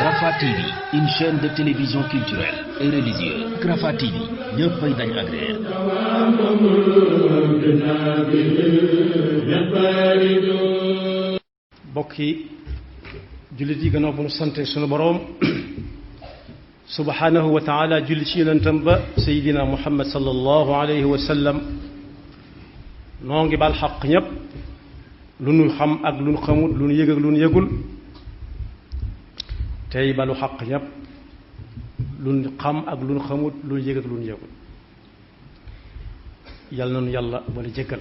Rafah TV, une chaîne de télévision culturelle et religieuse. Rafah TV, ñëppay dañ agréer. bokki jullit yi gannaaw bu nu sante sunu boroom subhanahu wa taala julli ci yonentam ba sayidina muhammad sallallahu alayhi wa sallam noo ngi bal xaq ñépp lu nu xam ak lu nu xamut lu nu yëg ak lu nu yëgul tey balu xaq ñépp lu nu xam ak lu nu xamut lu nu yëg ak lu nu yëgul yal na nu yàlla wala jëggal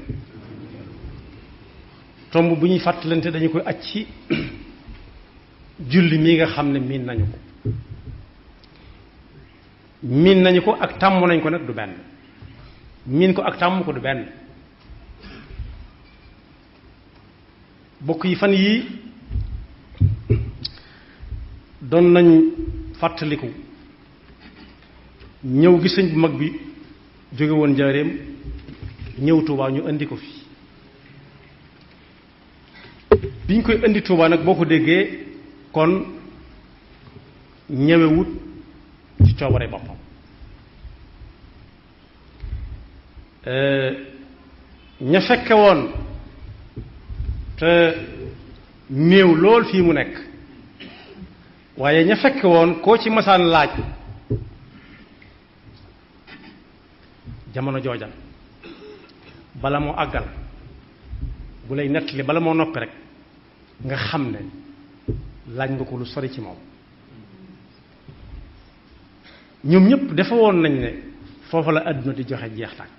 tomb bu ñuy fàttalante dañu koy aj ci julli mi nga xam ne miin nañu ko ak tàmm nañ ko nag du benn miin ko ak tàmm ko du benn bokk yi fan yii doon nañ fàttaliku ñëw gi sëñ bu mag bi jóge woon Njaaréem ñëw Tuubaa ñu indi ko fi biñ koy indi Tuubaa nag boo ko déggee kon ñëwewut ci coobare boppam ña fekke woon te néew lool fii mu nekk waaye ña fekke woon koo ci masaan laaj jamono jooja bala moo àggal bu lay nettali bala moo noppi rek nga xam ne laaj nga ko lu sori ci moom ñoom ñëpp dafa woon nañ ne foofa la àdduna di joxe jeex tàkk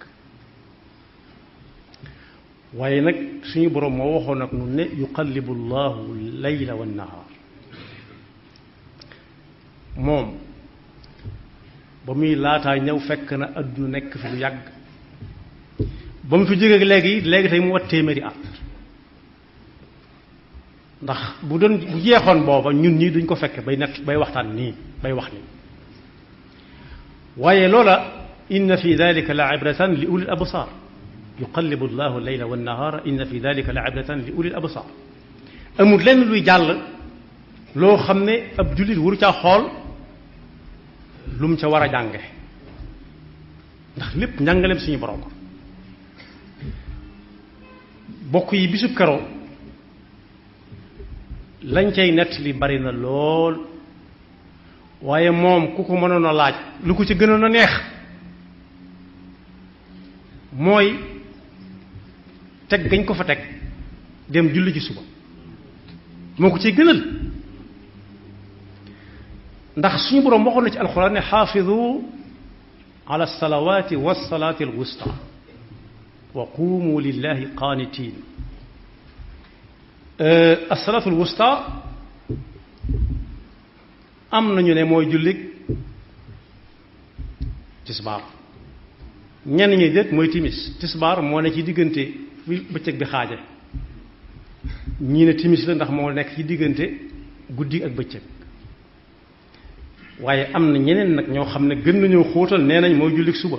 waaye nag suñu boroom moo waxoon ak nun ne yuqallibu llahu layla wan nahaar moom ba muy laataa ñëw fekk na àdduna nekk fi lu yàgg ba mu fi jógee léegi tey mu wat téeméeri at ndax bu jeexoon booba ñun ñii duñ ko fekke bay nett bay waxtaan nii bay wax nii waaye loola inna fi dalika la ibratan li ulil absar yuqallibu llahu leyla wa nahara inna fi dalika la ibratan li ulil absar amul lenn luy jàll loo xam ne ab jullit waru caa xool lu mu ca war a jànge ndax lépp njàngaleem suñu borom bokk yi bisub kero lañ cay nett li bari na lool waaye moom ku ko mënoon a laaj lu ko ci gënoon a neex mooy teg gañ ko fa teg dem julli ci suba moo ko ciy gënal ndax suñu boroom waxoon na ci alxuraan ne xaafidu ala salawaati wa salaati alwusta wa quumu lillahi qaanitiin assalaatul wusta am nañu ne mooy jullit tisbaar ñenn ñi déet mooy timis tisbaar moo ne ci diggante fi bëccëg bi xaaje ñii ne timis la ndax moo nekk ci diggante guddi ak bëccëg waaye am na ñeneen nag ñoo xam ne gën nañoo xóotal nee nañ mooy jullit suba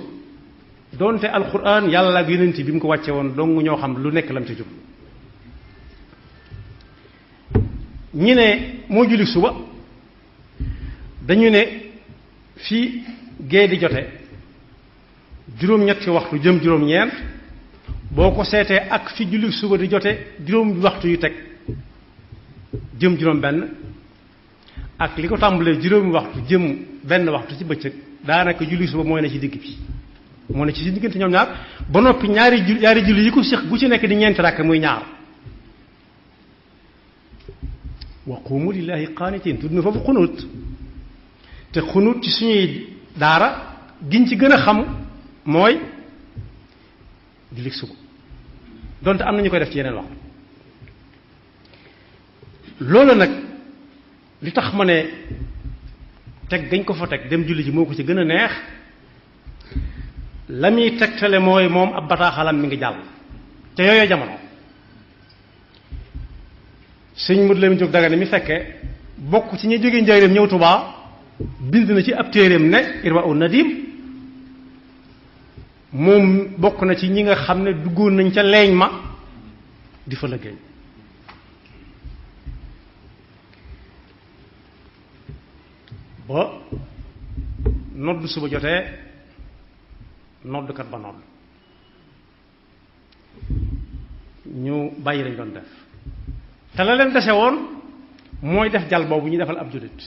doonte alquran yàlla ak yonent bi mu ko wàcce woon dong ñoo xam lu nekk lam ci jub ñi ne moo julli suba dañu ne fii gee di jote juróom-ñetti waxtu jëm juróom-ñeent boo ko seetee ak fi julli suba di jote juróom waxtu yu teg jëm juróom-benn ak li ko tàmbalee juróomi waxtu jëm benn waxtu ci bëccëg daanaka julli suba mooy ne ci digg bi moo ne ci diggante ñoom ñaar ba noppi ñaari julli yi ko séq bu ci nekk di ñeenti rakk muy ñaar wa quumu lillahi qaanitiin tudd na foofu xunut te xunut ci suñuy daara giñ ci gën a xam mooy julli suba donte am na ñu koy def ci yeneen waxtu loolu nag li tax ma ne teg gañ ko fa teg dem julli ji moo ko ci gën a neex la muy tegtale mooy moom ab bataaxalam mi ngi jàll te yooyu jamono sëñ Modou Lamine Diop Dagana mi fekke bokk ci ñi jógee Njaaréem ñëw Tuubaa bind na ci ab téeréem ne Irwaa'u Nadim moom bokk na ci ñi nga xam ne duggoon nañ ca leeñ ma di fa liggéey ba nodd suba jotee noddkat ba nodd ñu bàyyi lañ doon def te la leen dese woon mooy def jal boobu ñu defal ab jullit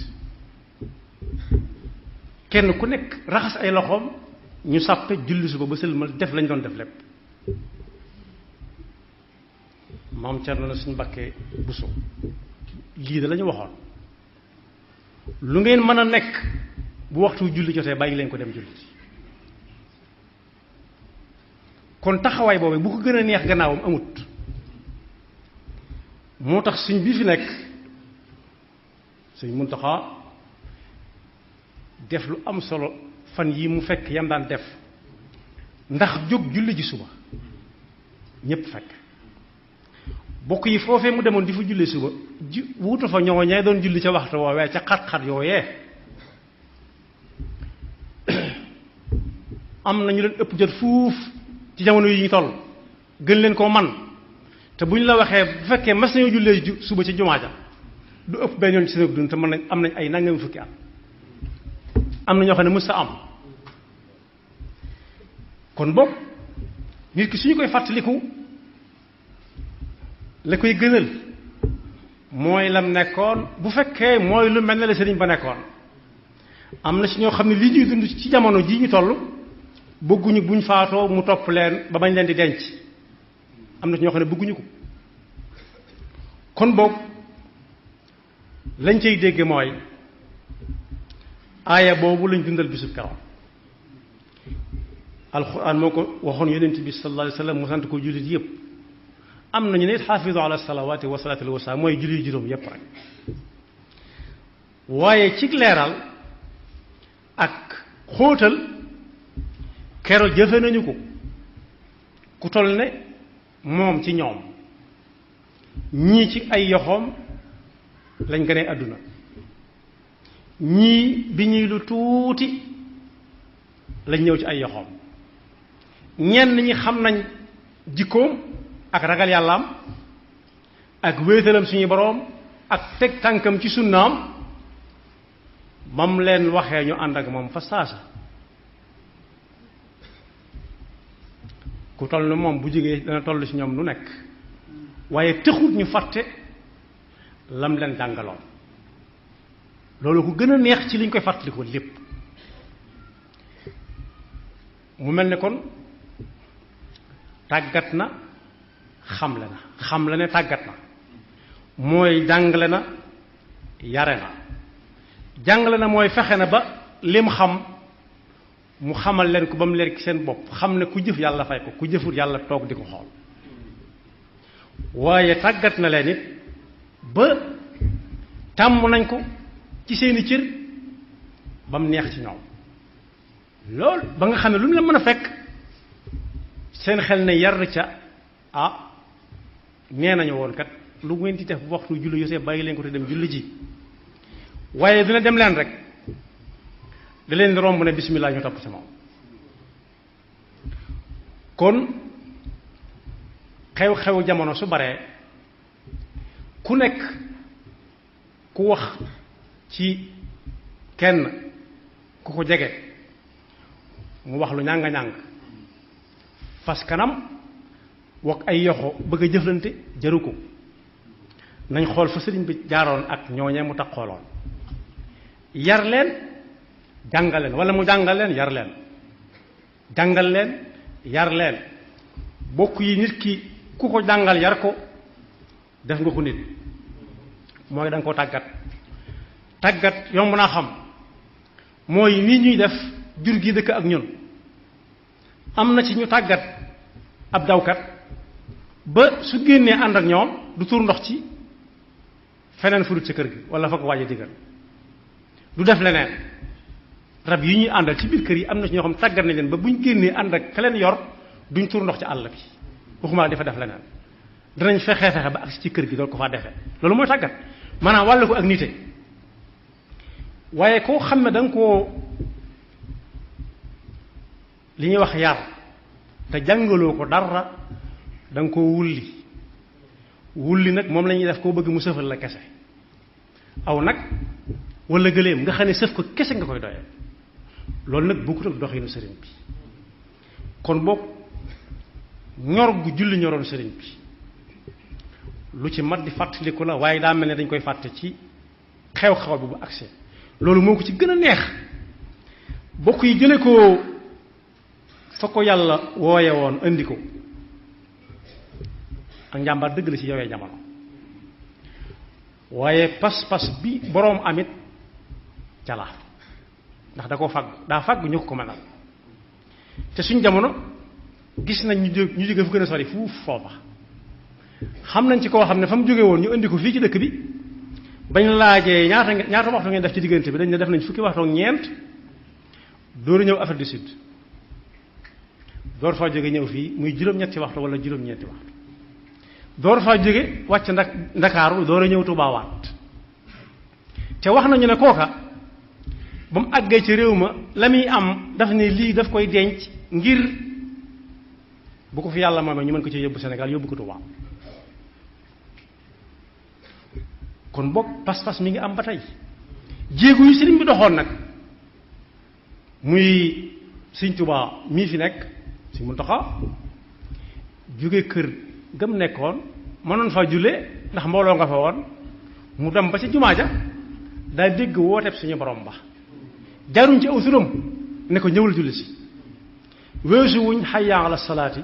kenn ku nekk raxas ay loxoom ñu sàppe julli suba ba sëlmal def lañ doon def lépp maam Cerno na suñu Mbàkke Buso lii da la ñu waxoon lu ngeen mën a nekk bu waxtu julli jotee bàyyi leen ko dem julli kon taxawaay boobu bu ko gën a neex gannaawam amut moo tax suñ bii fi nekk suñ Muntaxa def lu am solo fan yi mu fekk yam daan def ndax jóg julli ji suba ñépp fekk bokk yi foofee mu demoon di fa julli suba wuutu fa ñoo ñee doon julli ca waxtu woowee ca xat-xat yooyee am na ñu leen ëpp jot fuuf ci jamono yi ñu toll gën leen koo man te bu ñu la waxee bu fekkee mas nañoo jullee suba ci jumaa ja du ëpp benn yoon ci seen dund te mën nañ am nañ ay nangami fukki at am na ñoo xam ne mës sa am kon boog nit ki suñu koy fàttaliku la koy gënal mooy lam nekkoon bu fekkee mooy lu mel ne la sëriñ ba nekkoon am na ci ñoo xam ne lii ñuy dund ci jamono jii ñu toll bëgguñu buñ faatoo mu topp leen ba bañ leen di denc am na ci ñoo xam ne bëgguñu ko kon boog lañ cay dégge mooy aaya boobu lañ dundal bisub keroog alxuraan moo ko waxoon yonent bi sallallahu alayhi wa sallam mu sant ko jullit yépp am nañu ne xaafidu ala salawaati wa salaatil wusta mooy julli juróom yépp rek waaye ci leeral ak xóotal kero jëfe nañu ko ku toll ne moom ci ñoom ñii ci ay yoxoom lañ gënee àdduna ñii bi ñuy lu tuuti lañ ñëw ci ay yoxoom ñenn ñi xam nañ jikkoom ak ragal yàllaam ak wéetalam suñu boroom ak teg tànkam ci sunnaam mam leen waxee ñu ànd ak moom fa saasa ku toll ne moom bu jógee dana toll ci ñoom lu nekk waaye taxut ñu fàtte lam leen jàngaloon loolu ku gën a neex ci liñ koy fàttalikoo lépp mu mel ne kon tàggat na xamle ne tàggat na mooy jàngale na yare na jàngale na mooy fexe na ba lim xam mu xamal leen ko ba mu leer ci seen bopp xam ne ku jëf yàlla fay ko ku jëfut yàlla toog di ko xool waaye tàggat na leen it ba tàmm nañ ko ci seeni cër ba mu neex ci ñoom lool ba nga xam ne lu mu la mën a fekk seen xel ne yar ca nee nañu woon kat lu ngeen di def bu waxtu julli yosee bàyyi leen ko te dem julli ji waaye dina dem leen rek da leen romb ne bismillah ñu topp ci moom kon xew-xew jamono su baree ku nekk ku wax ci kenn ku ko jege mu wax lu ñàng-ñàng fas kanam wax ay yoxo bëgg a jëflante jaru ko nañ xool fa sëriñ bi jaaroon ak ñooñee mu tax xooloon yar leen jàngal leen wala mu jàngal leen yar leen jàngal leen yar leen bokk yi nit ki ku ko jàngal yar ko def nga ko nit mooy da nga koo tàggat yomb naa xam mooy nii ñuy def jur gi dëkk ak ñun am na ci ñu tàggat ab dawkat ba su génnee ànd ak ñoom du tuur ndox ci feneen furut ci kër gi wala fa ko waaje digal du def leneen rab yi ñuy àndal ci biir kër yi am na ci ñoo xam tàggat nañ leen ba buñ génnee ànd ak ka leen yor duñ tuur ndox ci àll bi waxuma dafa def leneen danañ fexe ba agsi ci kër gi doon ko faa defee loolu mooy tàggat maanaam wàll ko ak nite waaye koo xam ne da nga koo li ñuy wax yar te jàngaloo ko dara da nga koo wulli nag moom la ñuy def koo bëgg mu sëfal la kese aw nag wala gëléem nga xam ne sëf ko kese nga koy doyee loolu nag bokkut ak doxinu sëriñ bi kon boog ñor gu julli ñoroon sëriñ bi lu ci mat di fàttaliku la waaye daa mel ne dañ koy fàtte ci xew-xew bi bu agsi loolu moo ko ci gën a neex bokk yi jële ko fa ko yàlla wooye woon indi ko ak njàmbaar dëgg la ci yowee jamono waaye pas-pas bi boroom amit cala ndax da koo fàggu daa fàggu ñu ko mënal te suñ jamono gis nañ ñu jóge fu gën a sori fuuf foofa xam nañ ci koo xam ne fa mu jóge woon ñu indi ko fii ci dëkk bi bañ laajee ñaata waxtu ngeen def ci diggante bi dañ ne def nañ fukki waxtu ak ñeent door a ñëw Afrique du Sud door faa jóge ñëw fii muy juróom-ñetti waxtu wala juróom-ñeenti waxtu door faa jóge wàcc Ndakaaru door a ñëw Tuubaa waat te wax nañu ne kooka ba mu àggee ci réew ma la muy am daf ne lii daf koy denc ngir bu ko fi yàlla moomee ñu mën ko ci yóbbu Sénégal yóbbu ko Tuubaa kon boog pas-pas mi ngi am ba tey jéegu yu sëriñ bi doxoon nag muy Sëriñ Tuubaa mii fi nekk Sëriñ Muntaxa jóge kër gëm nekkoon mënoon faa jullee ndax mbooloo nga fa woon mu dem ba ci jumaa ja daa dégg wooteeb suñu borom ba jaruñ ci aw turam ne ko ñëwal julli si weesu wuñ hayya ala salaati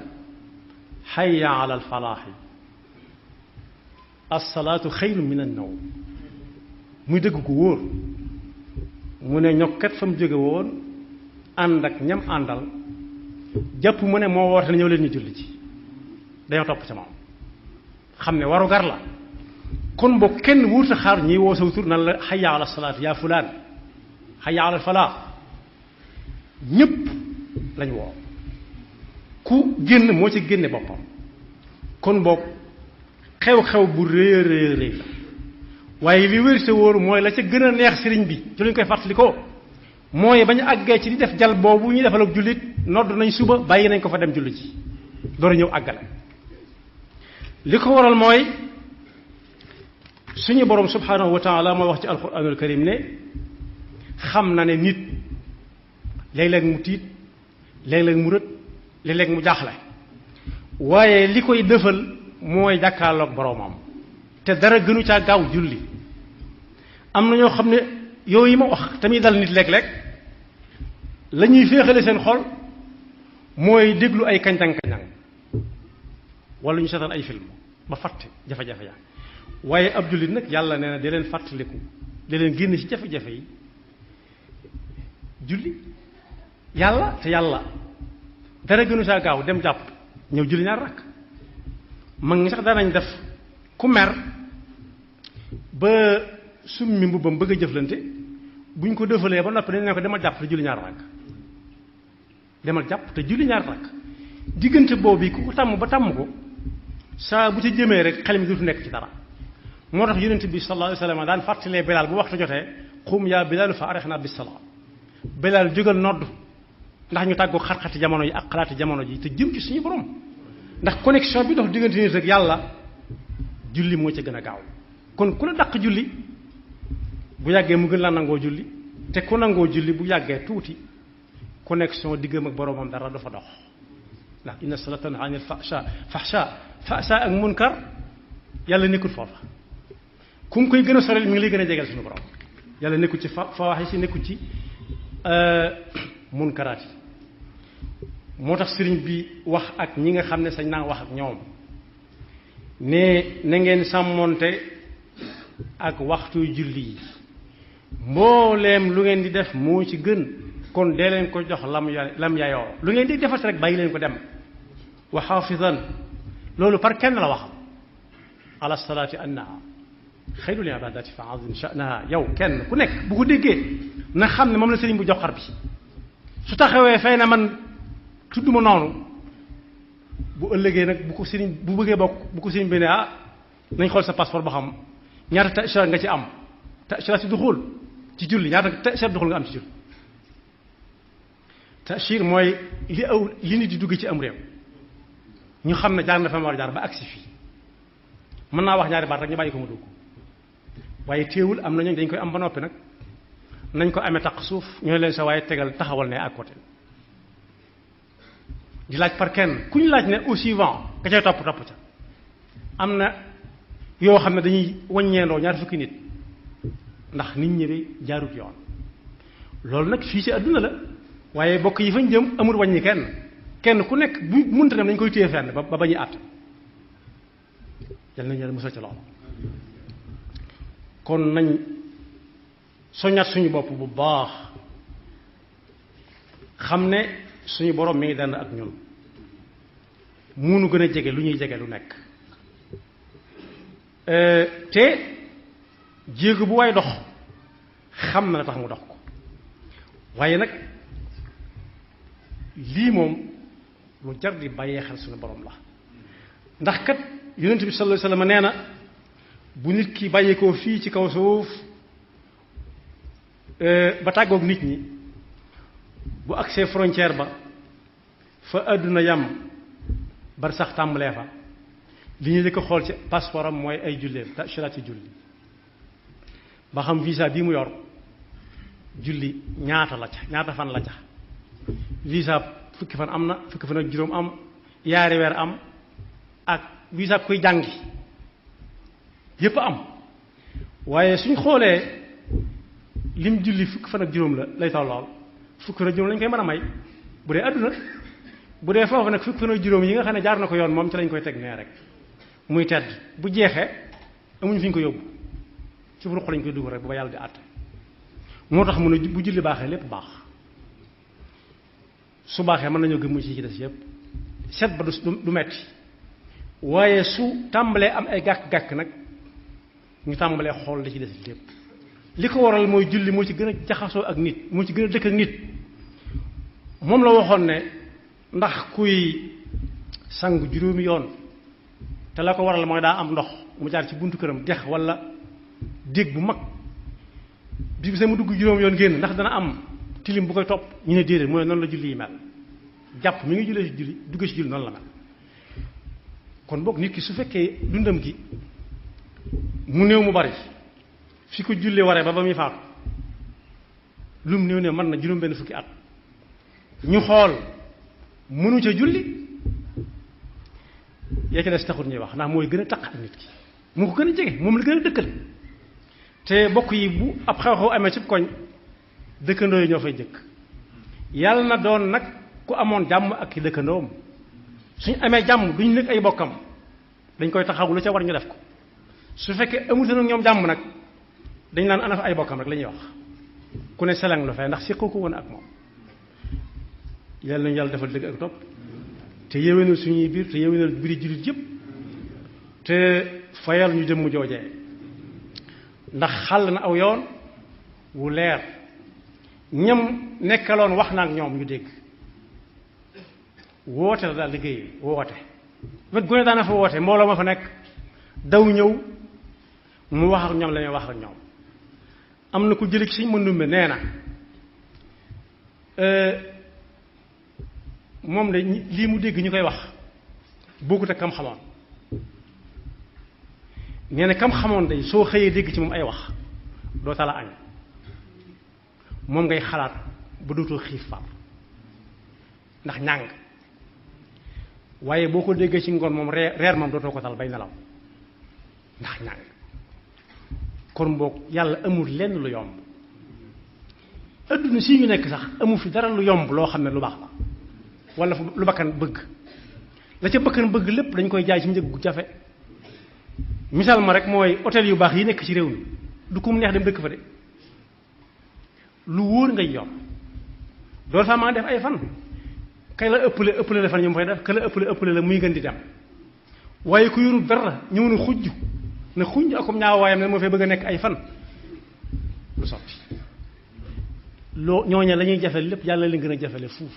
hayya ala alfalaaxi assalaatu xayrun min annawm muy dëgg ko wóor mu ne ñokkat fa mu jóge woon ànd ak ñam àndal jàpp mu ne moo woote ne ñëw leen ñu julli ci dañoo topp ca moom xam ne waru gar la kon boo kenn wuuta xaar ñiy woo saw tur nan la hayya ala salaat yaa fulaan hayya ala falaa ñépp lañ woo ku génn moo ci génne boppam kon boog xew-xew bu rëy a rëy la waaye li wér sa wóor mooy la ca gën a neex sëriñ bi ci lañ koy fàttali ko mooy bañ àggee ci di def jal boobu ñuy defal ak jullit nodd nañ suba bàyyi nañ ko fa dem julli ci door a ñëw àggale li ko waral mooy suñu borom subhanahu wa taala moo wax ci alquranul karim ne xam na ne nit léeg-léeg mu tiit léeg-léeg mu rët léeg-léeg mu jaaxle waaye li koy dëfal mooy jàkkaarloog boromam te dara gënu caa gaaw julli am na ñoo xam ne yooyu ma wax tamit dal nit léeg-léeg la ñuy féexale seen xol mooy déglu ay kañtang-kañtang wala ñu seetaan ay film ba fàtte jafe-jafe yaa waaye ab jullit nag yàlla nee na da leen fàttaliku da leen génn ci jafe-jafe yi julli yàlla te yàlla dara gënu saa gaaw dem jàpp ñëw julli ñaar rakk mag ngi sax danañ def ku mer ba summi mbubbam bëgg a jëflante buñ ko defalee ba noppi dañ ne ko demal jàpp te julli ñaar rakk demal jàpp te julli ñaar rakk diggante boobu ku ko tàmm ba tàmm ko saa bu ci jëmee rek xel mi dootu nekk ci dara moo tax yonent bi sallallahu alayhi wa sallam daan fàttalee Bilaal bu waxtu jotee xum yaa Bilaal fa arexna bis salaa Bilaal jógal nodd ndax ñu tàggoo xat-xati jamono yi ak xalaati jamono ji te jëm ci suñu borom ndax connexion bi dox diggante nit rek yàlla julli moo ci gën a gaaw kon ku la dàq julli bu yàggee mu gën la nangoo julli te ku nangoo julli bu yàggee tuuti connexion diggam ak boromam dara dafa dox ndax inna salata tanha anil fahsha ak munkar yàlla nekkul foofa ku mu koy gën a sorel mi ngi lay gën a jegeel suñu borom yàlla nekkul ci fawaaxi si nekkul ci munkaraat yi moo tax sëriñ bi wax ak ñi nga xam ne sañ naa wax ak ñoom ne na ngeen sàmmoonte ak waxtu julli yi mbooleem lu ngeen di def moo ci gën kon dee leen ko jox lam yayoo lu ngeen di defat rek bàyyi leen ko dem wa xaafidan loolu par kenn la wax ala salaati annaha xayrul ibadati fa azim sha'naha yow kenn ku nekk bu ko déggee na xam ne moom la sëriñ bu joxar bi su taxawee fay na man tudduma noonu bu ëllëgee nag bu ko sëriñ bu bëggee bokk bu ko sëriñ bi ne nañ xool sa passeport ba xam ñaata tashira nga ci am tashira si duxul ci julli ñaata ta'sir doxul nga am ci julli ta'sir mooy li nit di dugg ci am réew ñu xam ne jaar na fa ma war a jaar ba agsi fii mën naa wax ñaari baat rek ñu bàyyi ko mu dugg waaye téewul am na ñooñu dañ koy am ba noppi nag nañ ko amee taq suuf ñooy leen sa waaye tegal taxawal ne à côté di laaj par kenn ku ñu laaj ne au suivant ka cay topp ca am na yoo xam ne dañuy waññeendoo ñaar fukki nit ndax nit ñi de jaarut yoon loolu nag fii ci àdduna la waaye bokk yi fañ jëm amul wàññi kenn ku nekk bu munta dem dañ koy téye fenn ba bañuy àtt yal nañu yàlla musal ci loolu kon nañ soññaat suñu bopp bu baax xam ne suñu borom mi ngi dend ak ñun munu gën a jege lu ñuy jege lu nekk te jéego bu waay dox xam na la tax mu dox ko waaye nag lii moom lu jar di bàyyee xel suñu borom la ndax kat yonent bi sallallahu alayhi wasallam nee na bu nit ki bàyyeekoo fii ci kaw suuf ba tàggoog nit ñi bu agsee frontière ba fa àdduna yam bar sax tàmbalee fa li ñu jëkk xool ci passeport am mooy ay julleem ta'shiraat ci julli ba xam visa bii mu yor julli ñaata la ca ñaata fan la ca visa fukki fan am na fukki fan ak juróom am yaari weer am ak visa kuy jàngi yépp am waaye suñ xoolee lim julli fukki fan ak juróom la lay tollool fukki fan ak juróom lañ koy mën a may bu dee àdduna bu dee foofu nag fukki fan ak juróom yi nga xam ne jaar na ko yoon moom ci lañ koy teg nee rek muy tedd bu jeexee amuñu fi ñu ko yóbbu ci ruq lañ koy dugg rek bu ba yàlla di àtte moo tax mu ne bu julli baaxee lépp baax su baaxee mën nañoo gëm ci des yépp set ba du metti waaye su tàmbalee am ay gàkk-gàkk nag ñu tàmbalee xool li ci des lépp li ko waral mooy julli moo ci gën a jaxasoo ak nit moo ci gën a dëkk ak nit moom la waxoon ne ndax kuy sangu juróomi yoon te la ko waral mooy daa am ndox mu jaar ci buntu këram dex wala dégg bu mag bi bisa mu dugg juróom yoon génn ndax dana am tilim bu koy topp ñu ne déedéet mooy noonu la julli yi mel jàpp mi ngi jullee ci julli dugg ci julli noonu la mel kon boog nit ki su fekkee dundam gi mu néew mu bari fi ko julli waree ba muy faatu lu mu néew ne mën na juróom benn fukki at ñu xool mënu ca julli yaa ca des taxul ñuy wax ndax mooy gën a taq ak nit ki moo ko gën a jege moom la gën a dëkkal te bokk yi bu ab xew-xew amee ci koñ dëkkandoo yi ñoo fay jëkk yàlla na doon nag ku amoon jàmm ak ki dëkkandoom suñ amee jàmm duñ nekk ay bokkam dañ koy taxaw lu ca war ñu def ko su fekkee amutoon ak ñoom jàmm nag dañ naan ana fa ay bokkam rek la ñuy wax ku ne selang lu fay ndax si ko woon ak moom yàlla nañu yàlla defal dëgg ak topp te yéwénal suñuy biir te yéwénal biri jullit yëpp te fayal ñu jëmm joojee ndax xàll na aw yoon wu leer ñam nekkaloon wax na ak ñoom ñu dégg woote la daal liggéey woote wet gu ne daana fa woote mbooloo ma fa nekk daw ñëw mu wax ak ñoom la ñuy wax ak ñoom am na ku jële ci Sëñ Mandumbe nee na moom de lii mu dégg ñu koy wax bokkut ak kam xamoon nee na kam xamoon day soo xëyee dégg ci moom ay wax doo tala añ moom ngay xalaat ba dootoo xiif far ndax ñàng waaye boo ko déggee ci ngoon moom reer moom dootoo ko tal bay nelaw ndax ñàng kon boog yàlla amul lenn lu yomb adduna si ñu nekk sax amul fi dara lu yomb loo xam ne lu baax la wala lu bakkan bëgg la ca bakkan bëgg lépp dañ koy jaay ci njëg gu jafe misaal ma rek mooy hôtel yu baax yi nekk ci réew mi du ko mu neex dem dëkk fa de lu wóor ngay yor doolu fa maa def ay fan kay la ëppale la fan ñu mu fay def ka la ëppale la muy gën di dem waaye ku yorul dara ñëw na xujj ne xujj akom ñaaw waayam ne moo fay bëgg a nekk ay fan lu sotti loo ñooña la ñuy jafele lépp yàlla leen gën a jafele fuuf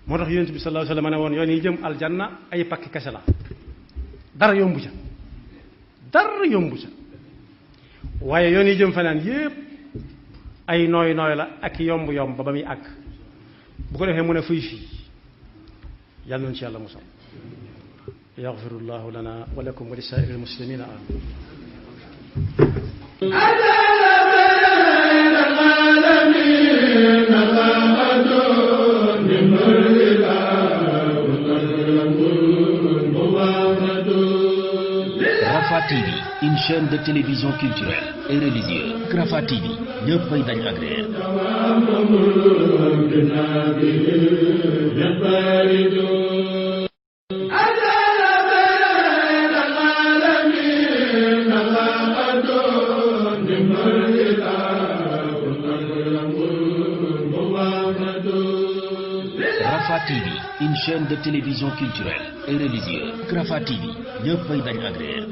moo tax yonent bi sallallahu alayhi wasallam ne woon yoon yi jëm aljanna ay pakki kese la dara yombu ca waaye yoon yi jëm fanaan yépp ay nooy nooy la ak yomb yomb ba muy àgg bu ko defee mu ne fuy fii yàlla nañu ci yàlla musal yaxfirullahu lana wa lakum wa li saa'iril muslimina amin Rafah TV, une chaîne de télévision culturelle et religieuse. Rafah TV, ñëppay dañ agréer. Rafah TV, une chaîne de télévision culturelle et religieuse. Rafah TV, ñëppay dañ agréer.